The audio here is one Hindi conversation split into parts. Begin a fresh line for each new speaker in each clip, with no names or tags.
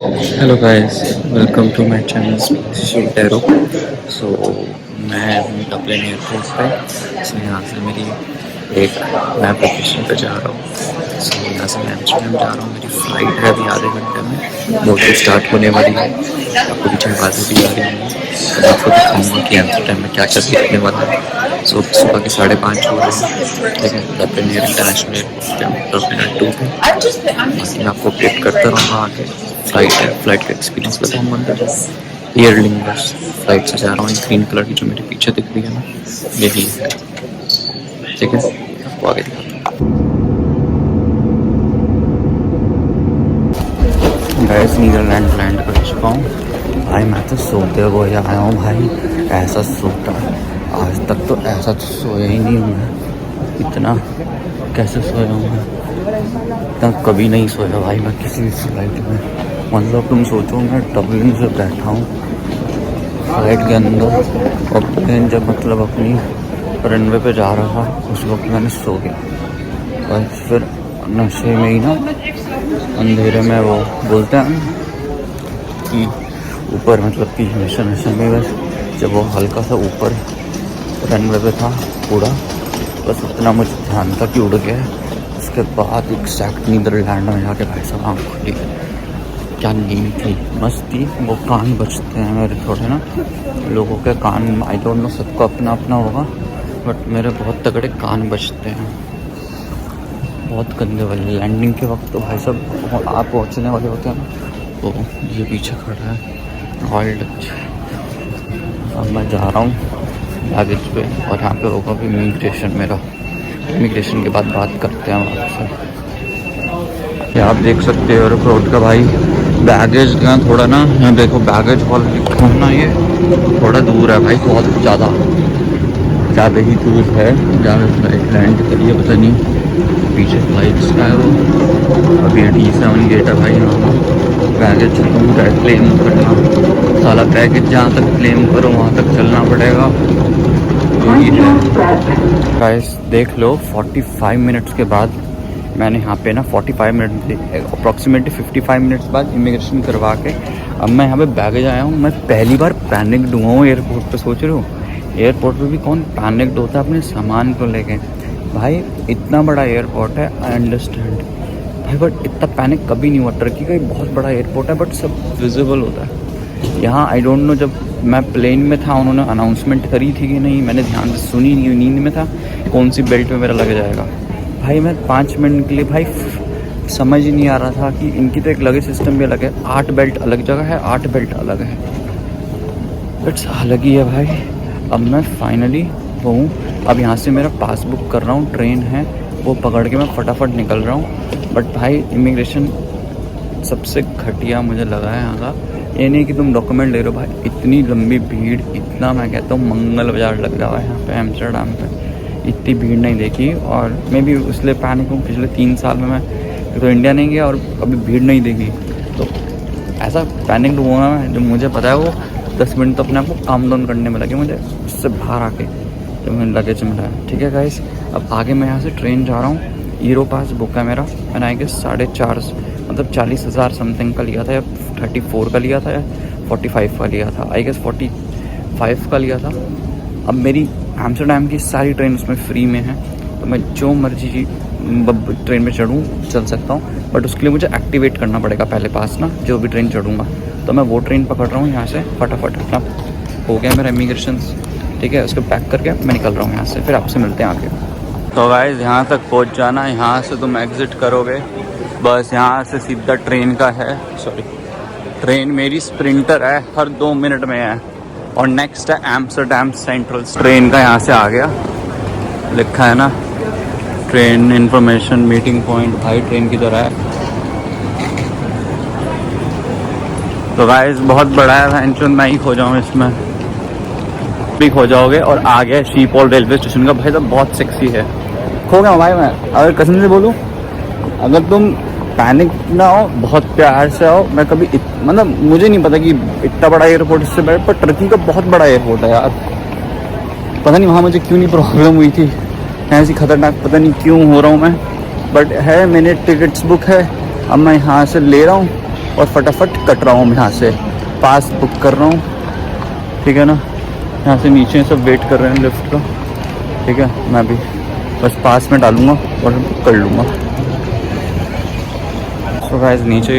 Hello guys, welcome to my channel शिवटेरो। सो मैं हूँ डबलिन एयरपोर्ट पे। सो यहाँ से मेरी एक मैं लोकेशन पे जा रहा हूँ। सो यहाँ से मैं एम्स्टर्डम जा रहा हूँ। मेरी फ़्लाइट है अभी आधे घंटे में, बोर्डिंग स्टार्ट होने वाली है। आपको पीछे आवाज़ें भी आ रही हैं, तो मैं आपको दिखाऊँगा कि एम्स्टर्डम में क्या क्या देखने वाला है। सो सुबह के 5:30 हो रहे हैं, ठीक है। डबलिन एयर इंटरनेशनल एयरपोर्ट पे हूँ, टर्मिनल 2 पे। बाकी मैं आपको अपडेट करता रहूँगा आगे। फ्लाइट का एक्सपीरियंस बताऊँगा अंदर जाके। एयर लिंगर्स फ्लाइट से जा रहा हूँ। ग्रीन कलर की जो मेरे पीछे दिख रही है ना, यही है, ठीक है। आपको आगे दिखाता हूँ। गैस नीदरलैंड लैंड कर चुका हूँ भाई। मैं तो सोते हुए आया हूँ भाई। ऐसा सोता आज तक तो ऐसा तो सोया ही नहीं हूँ मैं। इतना कैसे सोया हूँ मैं, इतना कभी नहीं सोया भाई मैं किसी भी फ्लाइट में। मतलब तुम सोचो, मैं डबलिन से बैठा हूँ फ्लाइट के अंदर, और प्लेन जब मतलब अपनी रनवे पे जा रहा था उस वक्त मैंने सो गया। और फिर नशे में ही ना, अंधेरे में वो बोलते हैं कि ऊपर, मतलब कि नशे में बस जब वो हल्का सा ऊपर रनवे पे था पूरा, बस उतना मुझे ध्यान था कि उड़ गया। उसके बाद एग्जैक्ट नीदरलैंड में जाके भाई साहब आँख खुली। क्या नींद थी, मस्त थी। वो कान बजते हैं मेरे थोड़े ना, लोगों के कान, आई डोंट नो, सबको अपना अपना होगा, बट मेरे बहुत तगड़े कान बजते हैं, बहुत गंदे वाले। लैंडिंग के वक्त तो भाई साहब आप पहुँचने वाले होते हैं ना, तो ये पीछे खड़ा है रॉयल डच। अब मैं जा रहा हूँ बैगेज पे, और यहाँ पे होगा भी इमिग्रेशन मेरा। इमिग्रेशन के बाद बात करते हैं आपसे। ये आप देख सकते हो एयरपोर्ट का भाई बैगेज का थोड़ा ना, यहाँ देखो बैगेज हॉल लिखा है ना, ये थोड़ा दूर है भाई, बहुत ज़्यादा ही दूर है। जहाँ फ्लाइट लैंड करी है पता नहीं, पीछे फ्लाइट्स का है वो। अभी D7 गेट है भाई, यहाँ बैगेज दूर है, क्लेम करना साला बैगेज जहाँ तक क्लेम करो वहाँ तक चलना पड़ेगा। गाइस देख लो, 45 मिनट्स के बाद मैंने यहाँ पे ना 45 मिनट अप्रॉक्सीमेटली 55 मिनट्स बाद इमिग्रेशन करवा के अब मैं यहाँ पे बैगेज आया हूँ। मैं पहली बार पैनिक्ड हुआ हूँ एयरपोर्ट पे। सोच रहे हो, एयरपोर्ट पे भी कौन पैनिक्ड होता है अपने सामान को लेके। भाई इतना बड़ा एयरपोर्ट है, आई अंडरस्टैंड भाई, बट इतना पैनिक कभी नहीं हुआ। टर्की का एक बहुत बड़ा एयरपोर्ट है, बट सब विजिबल होता है। यहाँ आई डोंट नो, जब मैं प्लेन में था उन्होंने अनाउंसमेंट करी थी कि नहीं, मैंने ध्यान से सुनी नहीं, नींद में था, कौन सी बेल्ट में मेरा लग जाएगा। भाई मैं 5 मिनट के लिए भाई समझ ही नहीं आ रहा था कि इनकी तो एक लगेज सिस्टम भी अलग है। 8 बेल्ट अलग जगह है, 8 बेल्ट अलग है, बट अलग ही है भाई। अब मैं फाइनली वो हूँ, अब यहाँ से मेरा पास बुक कर रहा हूँ, ट्रेन है वो पकड़ के मैं फटाफट निकल रहा हूँ। बट भाई इमिग्रेशन सबसे घटिया मुझे लगा है यहाँ का। ये नहीं कि तुम डॉक्यूमेंट ले रहे हो भाई, इतनी लंबी भीड़, इतना मैं कहता हूँ मंगल बाजार लग रहा है यहाँ पे एम्स्टर्डम पे। इतनी भीड़ नहीं देखी, और मैं भी इसलिए पैनिक हूँ। पिछले 3 साल में मैं तो इंडिया नहीं गया और अभी भीड़ नहीं देखी, तो ऐसा पैनिक हुआ मैं। जो मुझे पता है वो 10 मिनट तो अपने आप को काम डाउन करने में लगे मुझे, उससे बाहर आके जब मैंने लगेज मिला है। ठीक है गाइस, अब आगे मैं यहाँ से ट्रेन जा रहा हूँ। यूरो पास बुक है मेरा, मैंने आई गेस 4.5 मतलब 40,000 समथिंग का लिया था, या 34 का लिया था, या 45 का लिया था, आई गेस 45 का लिया था। अब मेरी एम्स्टर्डम की सारी ट्रेन उसमें फ्री में है, तो मैं जो मर्जी ट्रेन में चढ़ूँ चल सकता हूँ, बट उसके लिए मुझे एक्टिवेट करना पड़ेगा पहले पास ना, जो भी ट्रेन चढ़ूँगा। तो मैं वो ट्रेन पकड़ रहा हूँ यहाँ से फटाफट। अपना हो गया मेरा इमिग्रेशन, ठीक है, उसको पैक करके मैं निकल रहा हूँ यहाँ से, फिर आपसे मिलते हैं आगे। तो गाइस यहाँ तक पहुँच जाना, यहाँ से तुम एग्ज़िट करोगे, बस यहाँ से सीधा ट्रेन का है। सॉरी, ट्रेन मेरी स्प्रिंटर है, हर 2 मिनट में है। और नेक्स्ट है एम्स्टर्डम सेंट्रल। ट्रेन का यहाँ से आ गया, लिखा है ना ट्रेन इंफॉर्मेशन मीटिंग पॉइंट। भाई ट्रेन की तरह है, तो गाइस बहुत बड़ा है, टेंशन मैं ही खो जाऊँ इसमें, भी खो जाओगे। और आ गया शीपॉल रेलवे स्टेशन का। भाई तो बहुत सेक्सी है, खो गया भाई मैं। अगर कसम से बोलूँ, अगर तुम पैनिक ना हो, बहुत प्यार से आओ। मैं कभी मतलब मुझे नहीं पता कि इतना बड़ा एयरपोर्ट इससे बड़ा, पर टर्की का बहुत बड़ा एयरपोर्ट है यार। पता नहीं वहाँ मुझे क्यों नहीं प्रॉब्लम हुई थी, ऐसी खतरनाक पता नहीं क्यों हो रहा हूँ मैं, बट है, मैंने टिकट्स बुक है। अब मैं यहाँ से ले रहा हूँ और फटाफट कट रहा हूँ यहाँ से, पास बुक कर रहा हूँ, ठीक है ना। यहाँ से नीचे सब वेट कर रहे हैं लिफ्ट का, ठीक है। मैं भी बस पास में डालूँगा और बुक कर लूँगा। सो गाइस नीचे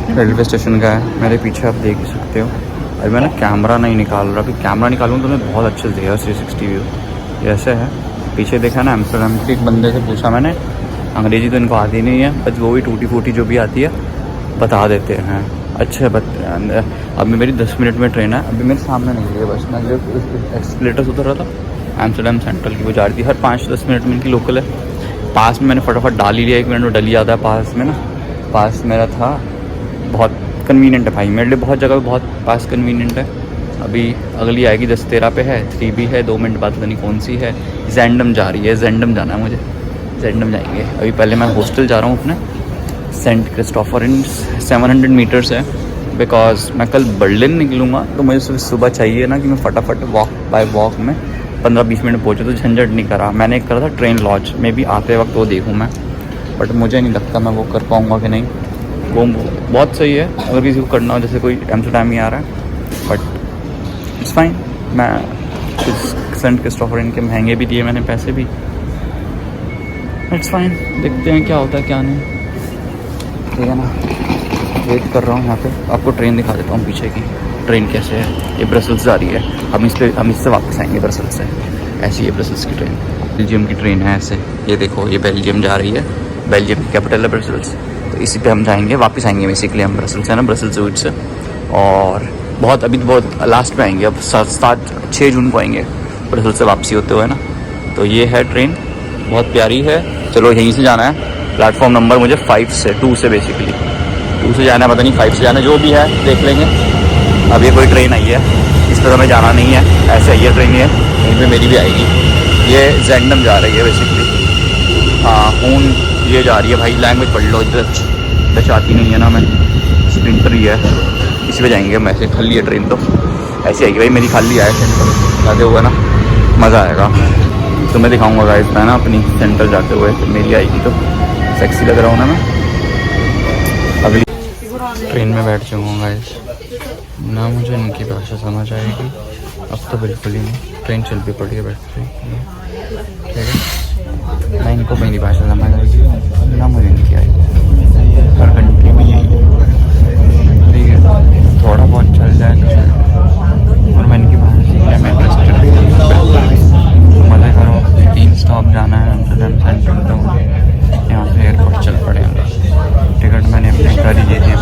रेलवे स्टेशन का है, मेरे पीछे आप देख ही सकते हो। अभी मैं ना कैमरा नहीं निकाल रहा, अभी कैमरा निकालूँ तो मैं बहुत अच्छे से दिखेगा 360 व्यू। ये ऐसे है, पीछे देखा ना एम्स्टरडैम के एक बंदे से पूछा मैंने, अंग्रेज़ी तो इनको आती नहीं है, बस वो भी टूटी फूटी जो भी आती है बता देते हैं। अच्छे अभी मेरी 10 मिनट में ट्रेन है, अभी मेरे सामने नहीं है, बस मैं जो एक्सलेटर से उतर रहा था एम्स्टरडैम सेंट्रल की, वो जा रही थी हर 5-10 मिनट में, इनकी लोकल है। पास में मैंने फटाफट डाल ही लिया, 1 मिनट में डल ही जाता है पास में ना, पास मेरा था। बहुत कन्वीनियंट है भाई मेरे लिए, बहुत जगह बहुत पास कन्वीनियंट है। अभी अगली आएगी 10-13 पे है, 3 भी है, 2 मिनट बाद पता नहीं कौन सी है। जैंडम जा रही है, जैंडम जाना है मुझे, जैंडम जाएंगे। अभी पहले मैं हॉस्टल जा रहा हूँ अपने, सेंट क्रिस्टोफर इन 700 मीटर्स है, बिकॉज मैं कल बर्लिन निकलूँगा, तो मुझे सुबह चाहिए ना कि मैं फटाफट वॉक में 15-20 मिनट पहुँचे, तो झंझट नहीं करा। मैंने एक करा था ट्रेन लॉन्च में भी, आते वक्त वो देखूँ मैं, बट मुझे नहीं लगता मैं वो कर पाऊँगा कि नहीं। वो बहुत सही है अगर किसी को करना हो, जैसे कोई एम्स्टरडैम ही आ रहा है, बट इट्स फाइन। मैं सेंट क्रिस्टोफर इनके महंगे भी दिए मैंने पैसे भी, इट्स फाइन। देखते हैं क्या होता है क्या नहीं, ठीक है ना। वेट कर रहा हूँ यहाँ पे, आपको ट्रेन दिखा देता हूँ पीछे की ट्रेन कैसे है। ये ब्रसल्स जा रही है, हम इससे वापस आएंगे ब्रसल्स से। ऐसी है ब्रसल्स की ट्रेन, बेल्जियम की ट्रेन है ऐसे। ये देखो ये बेल्जियम जा रही है, बेल्जियम की कैपिटल है ब्रसल्स, तो इसी पे हम जाएंगे, वापस आएंगे बेसिकली हम ब्रसल्स है ना, ब्रसल्स रूट से। और बहुत अभी तो बहुत लास्ट में आएंगे, अब 7-6 जून को आएंगे ब्रसल्स से वापसी होते हुए ना। तो ये है ट्रेन, बहुत प्यारी है। चलो यहीं से जाना है, प्लेटफॉर्म नंबर मुझे 2 से बेसिकली 2 से जाना है, पता नहीं 5 से जाना है, जो भी है देख लेंगे। अब ये कोई ट्रेन आई है, इस पर हमें जाना नहीं है, ऐसे आई है ट्रेन, ये यहीं पे मेरी भी आएगी। ये जैंडम जा रही है बेसिकली, हाँ हून ये जा रही है भाई। लैंग्वेज पढ़ लो, डच आती नहीं है ना, मैं स्प्रिंटर ही है, इसी पे जाएंगे हम। ऐसे खाली है ट्रेन तो ऐसे आएगी भाई मेरी, खाली आए सेंटर जाते हुए ना, मज़ा आएगा। तो मैं दिखाऊंगा गाइस मैं ना अपनी सेंटर जाते हुए, तो मेरी आएगी तो सेक्सी लग रहा हूँ ना मैं। अगली ट्रेन में बैठ जाऊँगा गाइस ना, मुझे इनकी भाषा समझ आएगी अब तो बिल्कुल ही नहीं। ट्रेन चल भी पड़ी है बैठ रही, ठीक है ना। इनको मेरी भाषा समझ आएगी ना, मुझे इनकी आएगी। हर कंट्री में यही है, ठीक है। थोड़ा बहुत चल जाए तो, और मैं इनकी भाषा सीख लिया, मैं इंटरेस्टेड भी मज़े करो। 3 स्टॉप जाना है एम्स्टरडैम सेंट्रल, तो यहाँ से एयरपोर्ट चल पड़ेगा। टिकट मैंने अपने कर ही दी थी,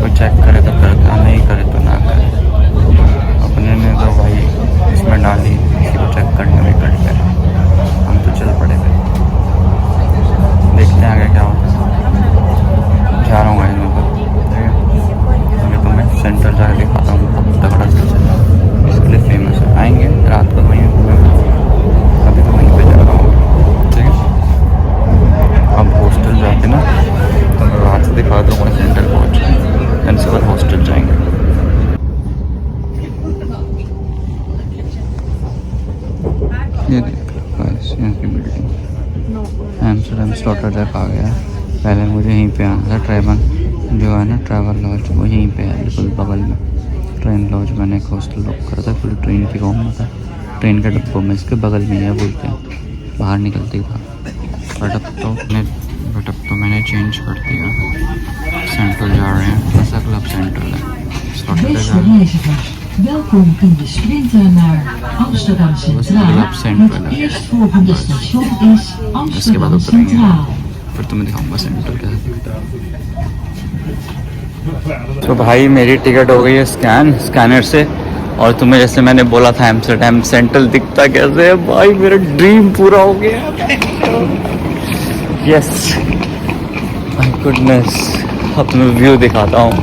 कोई चेक करे तो करता, नहीं करे तो ना करे। अपने ने तो भाई इसमें डाली, किसी को चेक करने में कट करे, हम तो चल पड़े भाई। देखते हैं आगे क्या होता है। जा रहा हूँ भाई मैं तो, ठीक है। आगे तो मैं सेंटर जाकर दिखाता हूँ, बहुत तगड़ा सेंटर इसके लिए फेमस है। आएंगे रात को वहीं, अभी तो वहीं पे जा रहा हूँ, ठीक है। अब हॉस्टल जाके ना तो मैं रात से दिखा दूँगा सेंटर पहुँच के, देन से हॉस्टल जाएंगे। ये देखो यहाँ की बिल्डिंग, एम्स्टरडैम स्लॉटरडैम आ गया। पहले मुझे यहीं पे आना था, ट्रेवन जो है ना ट्रैवल लॉज, वो यहीं पे है बिल्कुल बगल में। ट्रेन लॉज मैंने एक हॉस्टल बुक करा था, पूरी ट्रेन की घूमना था, ट्रेन के डब्बों में इसके बगल में ही है, बोलते हैं बाहर निकलते ही था। बट अब तो मैंने चेंज कर दिया, सेंट्रल जा रहे हैं, ऐसा क्लब सेंट्रल है, स्लॉटरडैम जा रहे हैं।
Welkom in de sprinter naar Amsterdam Centraal. Het eerstvolgende station is Amsterdam Centraal.
फिर तुम्हें दिखाऊंगा सेंट्रल कैसे दिखता है। तो भाई मेरी टिकट हो गई है स्कैनर से, और तुम्हें जैसे मैंने बोला था एम्स्टरडैम सेंट्रल दिखता कैसे है भाई, मेरा ड्रीम पूरा हो गया। यस माय गुडनेस, अब तुम्हें व्यू दिखाता हूँ,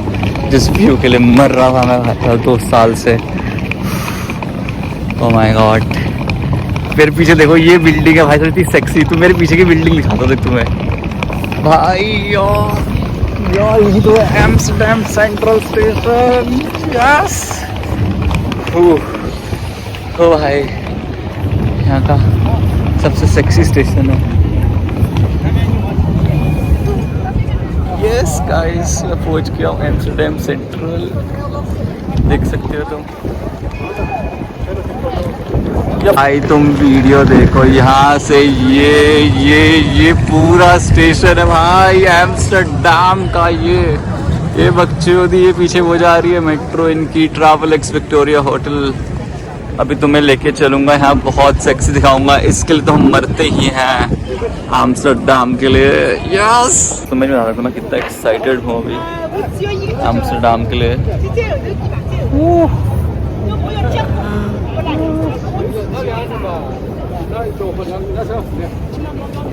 जिस व्यू के लिए मर रहा था मैं भाई 2 साल से। ओह माय गॉड, मेरे पीछे देखो ये बिल्डिंग है भाई, इतनी सेक्सी। तू मेरे पीछे की बिल्डिंग दिखाता हूँ तुम्हें भाई। यार ये तो है एम्स्टरडैम सेंट्रल स्टेशन, यस। ओ भाई यहाँ का सबसे सेक्सी स्टेशन है ये। यस गाइस, मैं पहुंच गया हूँ एम्स्टर्डम सेंट्रल, देख सकते हो तुम। भाई तुम वीडियो देखो, यहाँ से ये पूरा स्टेशन है भाई एम्स्टर्डम का। ये बकचोदी, ये पीछे वो जा रही है मेट्रो इनकी, ट्रैवल एक्स विक्टोरिया होटल। अभी तुम्हें लेके चलूंगा, यहाँ बहुत सेक्सी दिखाऊंगा, इसके लिए तो हम मरते ही हैं एम्स्टर्डम के लिए। यस, समझ में आ रहा है मैं कितना एक्साइटेड हूँ अभी एम्स्टर्डम के लिए।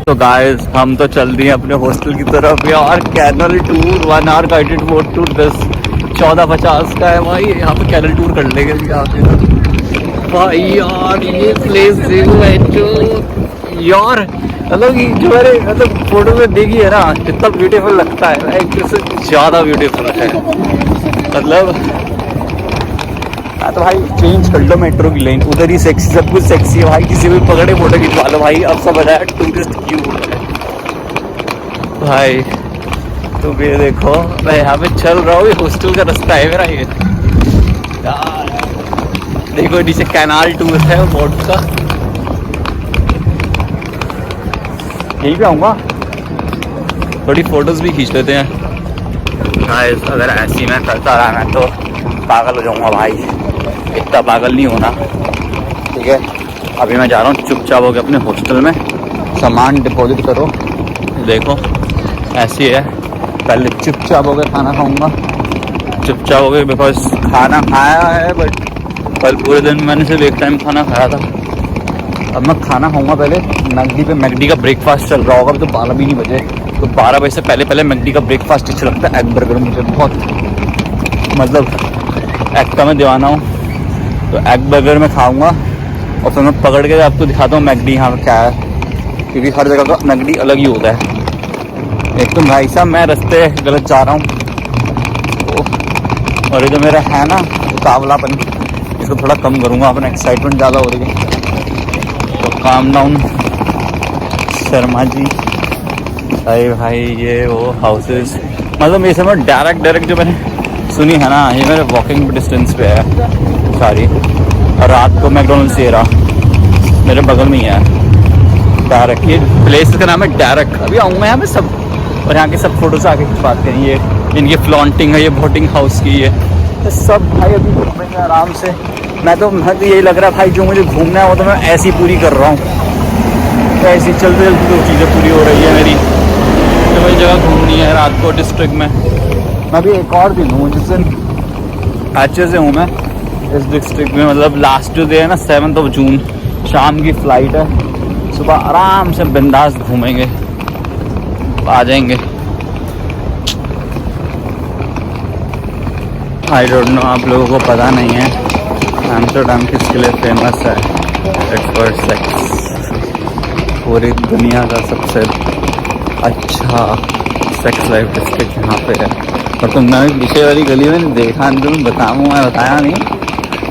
तो गाइस हम तो चल दिए अपने हॉस्टल की तरफ यार। Canal tour 1 hour guided boat tour 14:50 का है भाई। यहाँ पे कैनल टूर कर लेंगे भाई यार। ये प्लेस देखो यार, मतलब जो मैंने मतलब फोटो में देखी है ना, कितना ब्यूटीफुल लगता है, इससे ज़्यादा ब्यूटीफुल है मतलब। तो भाई चेंज कर लो मेट्रो की लाइन, उधर ही सेक्सी, सब कुछ सेक्सी है भाई। किसी भी पकड़े फोटो खिंचवा लो भाई। अब सब बताया टूरिस्ट क्यों है भाई। तुम ये देखो, मैं यहाँ पे चल रहा हूँ, ये हॉस्टल का रास्ता है मेरा ये यार। देखो नीचे कैनाल टूर है बोट का, यहीं पे आऊँगा, थोड़ी फोटोज भी खींच लेते हैं गाइस। अगर ऐसी मैं करता रहा मैं तो पागल हो जाऊँगा भाई, इतना पागल नहीं होना, ठीक है। अभी मैं जा रहा हूँ चुपचाप होकर अपने हॉस्टल में, सामान डिपॉजिट करो। देखो ऐसी है, पहले चुपचाप होकर खाना खाऊंगा, चुपचाप होकर, बिकॉज खाना खाया है बट कल पूरे दिन मैंने सिर्फ एक टाइम खाना खाया था। अब मैं खाना खाऊंगा पहले मैकडी पे। मैकडी का ब्रेकफास्ट चल रहा होगा, अभी तो 12 भी नहीं बजे, तो 12 बजे से पहले मैकडी का ब्रेकफास्ट अच्छा लगता है। एग बर्गर मुझे बहुत, मतलब एग का मैं दीवाना हूँ, तो एग बर्गर में खाऊंगा और फिर मैं पकड़ के आपको दिखाता हूँ मैकडी यहाँ क्या है, क्योंकि हर जगह का मैकडी अलग ही होता है। एक तो भाई साहब मैं रास्ते गलत जा रहा हूँ, और ये जो मेरा है ना उतावलापन, इसको थोड़ा कम करूँगा, अपना एक्साइटमेंट ज़्यादा हो रही है, तो काम डाउन शर्मा जी। अरे भाई ये वो हाउसेस, मतलब ये समझ डायरेक्ट जो मैंने सुनी है ना, ये मेरे वॉकिंग डिस्टेंस पे है सारी। और रात को मैकडोनल्ड्स दे रहा मेरे बगल में ही है डायरेक्ट। ये प्लेस का नाम है डायरेक्ट। अभी आऊँगा यहाँ पे सब, और यहाँ के सब फोटोज आके खिंचवाते हैं। ये इनकी फ्लॉन्टिंग है, ये बोटिंग हाउस की है, तो सब भाई अभी घूमेंगे आराम से। मैं तो यही लग रहा है भाई, जो मुझे घूमना है वो तो मैं ऐसे ही पूरी कर रहा हूँ, तो ऐसे ही चलते चलते तो चीज़ें पूरी हो रही है मेरी। तो वही जगह घूमनी है रात को डिस्ट्रिक्ट में। मैं भी एक और दिन हूँ जिस दिन अच्छे से हूँ मैं इस डिस्ट्रिक्ट में, मतलब लास्ट जो डे है ना 7 जून, शाम की फ़्लाइट है, सुबह आराम से बिंदास घूमेंगे, आ जाएंगे। आई डोंट नो, आप लोगों को पता नहीं है एम्स्टर्डम किसके लिए फेमस है। It's for sex. पूरी दुनिया का सबसे अच्छा सेक्स लाइफ डिस्ट्रिक्ट यहाँ पे है। और तुमने पीछे वाली गली में देखा नहीं, तुम्हें बताया नहीं,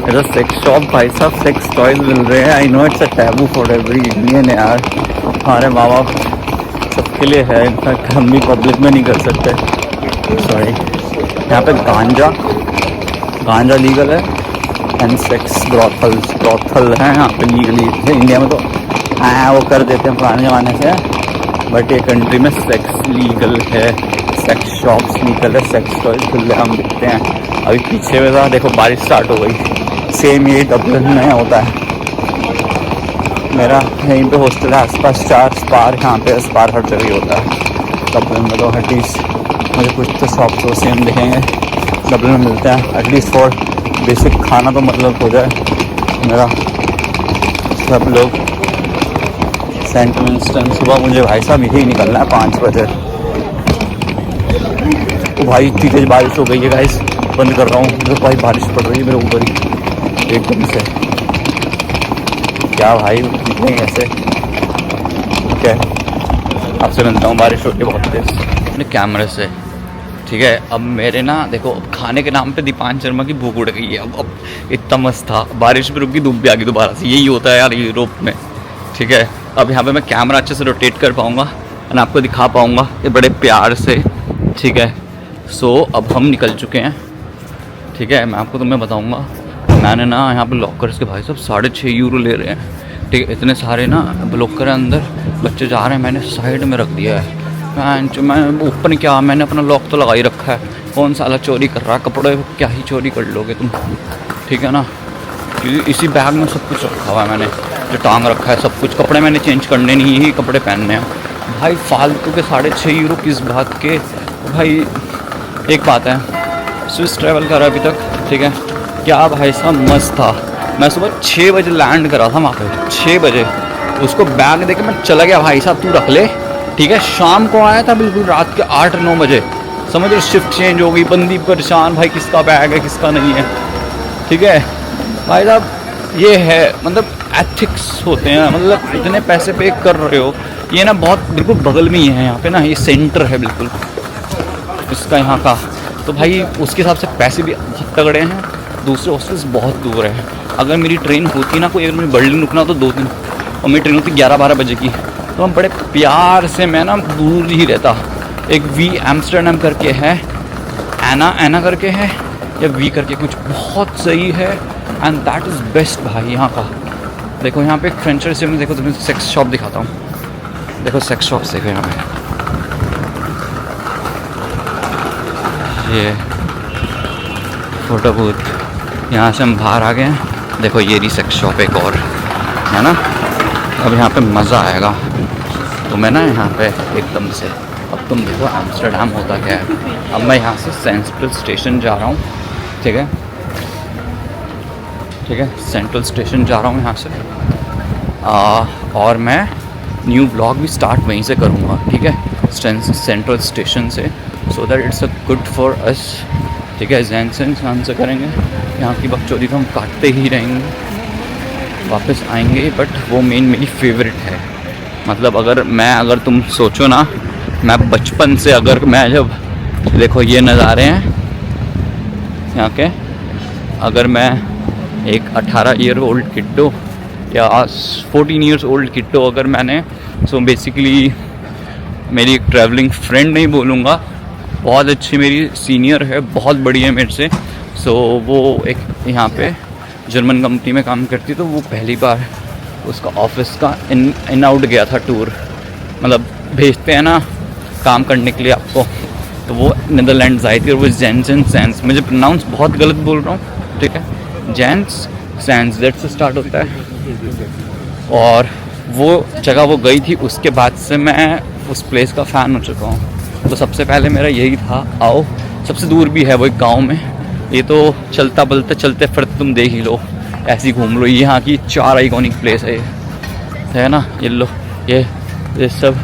इधर सेक्स शॉप भाई साहब, सेक्स टॉयज मिल रहे हैं। I know it's a taboo for every Indian यार, हमारे माँ बाप सबके लिए है, इनफैक्ट हम भी पब्लिक में नहीं कर सकते, सॉरी। यहाँ पे गांजा लीगल है एंड सेक्स ब्रॉथल है यहाँ पे लीगली। इंडिया में तो हाँ वो कर देते हैं पुराने ज़माने से, बट ये कंट्री में सेक्स लीगल है, सेक्स शॉप्स लीगल है, सेक्स टॉयज खुले हम दिखते हैं। अभी पीछे में था देखो, बारिश स्टार्ट हो गई। सेम ये डब्लिन में होता है, मेरा यहीं पे हॉस्टल है आसपास 4 स्पार, यहाँ पे स्पार हर जगह होता है डब्लिन में। तो एटलीस्ट मुझे कुछ तो शॉप तो सेम दिखेंगे डब्लिन में मिलते हैं, एटलीस्ट फॉर बेसिक खाना तो मतलब हो जाए मेरा। सब लोग सेंट विंस्टन, सुबह मुझे भाई साहब यही निकलना है 5 बजे। तो भाई इतनी तेज बारिश हो गई है गाइस, बंद कर रहा हूँ, तो भाई बारिश पड़ रही है मेरे ऊपर ही एकदम से। क्या भाई नहीं ऐसे, ठीक है आपसे मिलता हूँ, बारिश हो रही है बहुत तेज अपने कैमरे से, ठीक है। अब मेरे ना देखो खाने के नाम पे दीपान शर्मा की भूख उड़ गई है। अब इतना मस्त था, बारिश भी रुक गई, धूप भी आ गई दोबारा से, यही होता है यार यूरोप में, ठीक है। अब यहाँ पे मैं कैमरा अच्छे से रोटेट कर पाऊँगा और आपको दिखा पाऊँगा ये बड़े प्यार से ठीक है। सो अब हम निकल चुके हैं। ठीक है, मैं आपको तुम्हें बताऊंगा, मैंने ना यहाँ पे लॉकर्स के भाई साहब 6.5 यूरो ले रहे हैं। ठीक है, इतने सारे ना लॉकर है अंदर, बच्चे जा रहे हैं, मैंने साइड में रख दिया है। मैं ऊपर क्या, मैंने अपना लॉक तो लगा ही रखा है, कौन साला चोरी कर रहा है, कपड़े क्या ही चोरी कर लोगे तुम। ठीक है ना, इसी बैग में सब कुछ रखा हुआ है मैंने, जो टांग रखा है सब कुछ। कपड़े मैंने चेंज करने नहीं, ही कपड़े पहनने हैं भाई। फालतू के 6.5 यूरो किस बात के भाई। एक बात है, स्विस ट्रैवल करा अभी तक, ठीक है, क्या भाई साहब मस्त था। मैं सुबह 6 बजे लैंड करा था वहाँ पे, 6 बजे। उसको बैग दे के मैं चला गया, भाई साहब तू रख ले। ठीक है, शाम को आया था बिल्कुल रात के 8-9 बजे, समझ लो। शिफ्ट चेंज हो गई, बंदी परेशान, भाई किसका बैग है किसका नहीं है। ठीक है भाई साहब, ये है मतलब एथिक्स होते हैं, मतलब इतने पैसे पे कर रहे हो। ये ना बहुत बिल्कुल बगल में ही है यहाँ पे ना, ये सेंटर है बिल्कुल इसका यहाँ का। तो भाई उसके हिसाब से पैसे भी बहुत तगड़े हैं। दूसरे हॉस्टल्स बहुत दूर है। अगर मेरी ट्रेन होती ना कोई, अगर मुझे बर्लिन रुकना तो 2 दिन, और मेरी ट्रेन होती 11-12 बजे की, तो हम बड़े प्यार से मैं ना दूर ही रहता। एक वी एम्स्टर्डम करके है, एना करके है, या वी करके कुछ, बहुत सही है एंड दैट इज़ बेस्ट भाई यहाँ का। देखो यहाँ पे एक फ्रेंचाइजी में, देखो तुम्हें सेक्स शॉप दिखाता हूँ। देखो सेक्स शॉप देखो यहाँ पे, ये फोटो बूथ। यहाँ से हम बाहर आ गए हैं। देखो ये रही सेक्स शॉप एक और, है ना। अब यहाँ पे मज़ा आएगा। तो मैं ना यहाँ पे एकदम से, अब तुम देखो एम्स्टर्डम होता क्या है। अब मैं यहाँ से सेंट्रल स्टेशन जा रहा हूँ। ठीक है, ठीक है, सेंट्रल स्टेशन जा रहा हूँ यहाँ से। और मैं न्यू ब्लॉग भी स्टार्ट वहीं से करूँगा। ठीक है, सेंट्रल स्टेशन से, so that it's a good for us. ठीक है, जैन से करेंगे। यहाँ की बकचोदी तो हम काटते ही रहेंगे, वापस आएंगे, बट वो मेरी फेवरेट है। मतलब अगर तुम सोचो ना, मैं बचपन से, अगर मैं जब, देखो ये नज़ारे हैं यहाँ के, अगर मैं एक 18 ईयर ओल्ड किड्डो या 14 ईयर्स ओल्ड किड्डो, अगर मैंने, सो बेसिकली मेरी एक ट्रैवलिंग फ्रेंड नहीं बोलूँगा, बहुत अच्छी मेरी सीनियर है, बहुत बड़ी है मेरे से। सो वो एक यहाँ पे जर्मन कंपनी में काम करती, तो वो पहली बार उसका ऑफिस का इन आउट गया था टूर, मतलब भेजते हैं ना काम करने के लिए आपको। तो वो नीदरलैंड्स आई थी, और वो जेंसन सैंस, मुझे प्रोनाउंस बहुत गलत बोल रहा हूँ, ठीक है, जेंस सैंस जेड से स्टार्ट होता है। और वो जगह वो गई थी, उसके बाद से मैं उस प्लेस का फ़ैन हो चुका हूँ। तो सबसे पहले मेरा यही था, आओ, सबसे दूर भी है वो एक गाँव में, ये तो चलता बलते चलते फिरते तुम देख ही लो, ऐसे ही घूम लो। यहाँ की 4 आइकॉनिक प्लेस है ना, ये लो, ये सब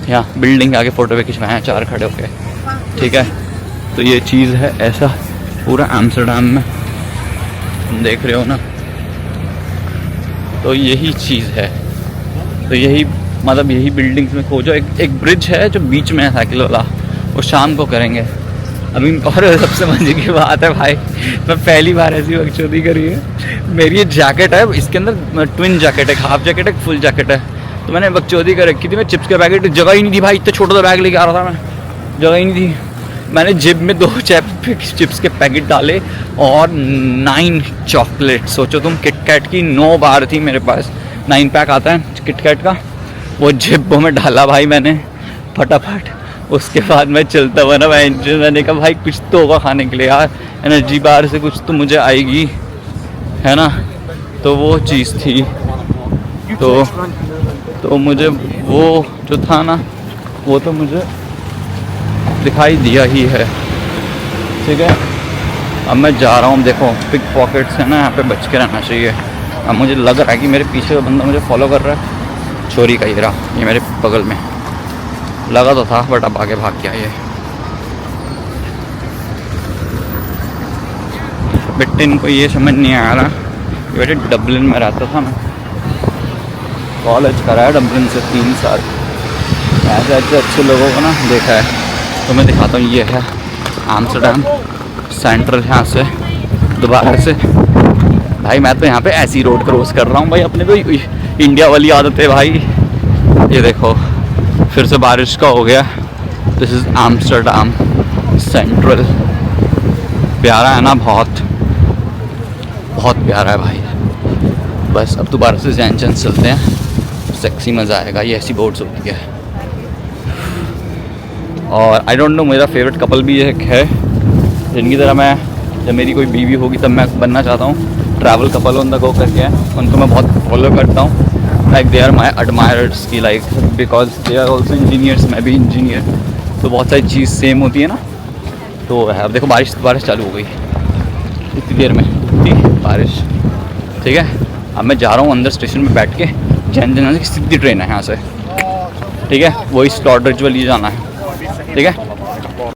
यहाँ बिल्डिंग आगे फ़ोटो पे खिंचवाए हैं 4 खड़े होके। ठीक है, तो ये चीज़ है ऐसा पूरा एम्स्टर्डम में, तुम देख रहे हो ना, तो यही चीज़ है। तो यही मतलब यही बिल्डिंग्स में खोजो। एक ब्रिज है जो बीच में है साइकिल वाला, वो शाम को करेंगे अभी। और सबसे मजे की बात है भाई, मैं पहली बार ऐसी बकचोदी करी है। मेरी ये जैकेट है, इसके अंदर ट्विन जैकेट है, हाफ जैकेट है, फुल जैकेट है। तो मैंने बकचोदी कर रखी थी, मैं चिप्स के पैकेट, जगह ही नहीं थी भाई, इतना छोटा सा बैग लेके आ रहा था मैं, जगह ही नहीं थी। मैंने जेब में 2 चिप्स के पैकेट डाले और 9 चॉकलेट। सोचो तुम, किटकैट की 9 बार थी मेरे पास, 9 पैक आता है किटकैट का, वो जेबों में डाला भाई मैंने फटाफट। उसके बाद मैं चलता हुआ ना, मैंने कहा भाई कुछ तो होगा खाने के लिए यार, एनर्जी बार से कुछ तो मुझे आएगी, है ना। तो वो चीज़ थी, तो मुझे वो जो था ना, वो तो मुझे दिखाई दिया ही है। ठीक है, अब मैं जा रहा हूँ। देखो पिक पॉकेट्स है ना, यहाँ पे बच के रहना चाहिए। अब मुझे लग रहा है कि मेरे पीछे का बंदा मुझे फॉलो कर रहा है, चोरी का ही रहा, ये मेरे बगल में लगा तो था, बट अब आगे भाग गया ये। बेटे इनको ये समझ नहीं आ रहा, बेटे डबलिन में रहता था मैं, कॉलेज करा है डबलिन से 3 साल, ऐसे अच्छे लोगों को ना देखा है। तो मैं दिखाता हूँ, ये है एम्स्टर्डम सेंट्रल, यहाँ से दोबारा से भाई मैं तो यहाँ पे ऐसी रोड क्रॉस कर रहा हूँ भाई, अपने तो इंडिया वाली आदत है भाई। ये देखो फिर से बारिश का हो गया, दिस इज़ एम्स्टर्डम। सेंट्रल प्यारा है ना, बहुत बहुत प्यारा है भाई। बस अब दोबारा से जैनचंद चलते हैं, सेक्सी मज़ा आएगा। ये ऐसी बोट्स होती है। और आई डोंट नो, मेरा फेवरेट कपल भी एक है जिनकी तरह मैं, जब मेरी कोई बीवी होगी तब मैं बनना चाहता हूँ। Travel couple on the go करके हैं, उनको मैं बहुत फॉलो करता हूँ। Like they are my admirers की, like because they are also engineers, मैं भी इंजीनियर, तो बहुत सारी चीज़ सेम होती है ना। तो अब देखो बारिश चालू हो गई इतनी देर में, ठीक बारिश, ठीक है। अब मैं जा रहा हूँ अंदर स्टेशन में बैठ के, जैनचंद की सीधी ट्रेन है यहाँ से, ठीक है। वही स्लॉट ब्रिज वाली जाना है, ठीक है।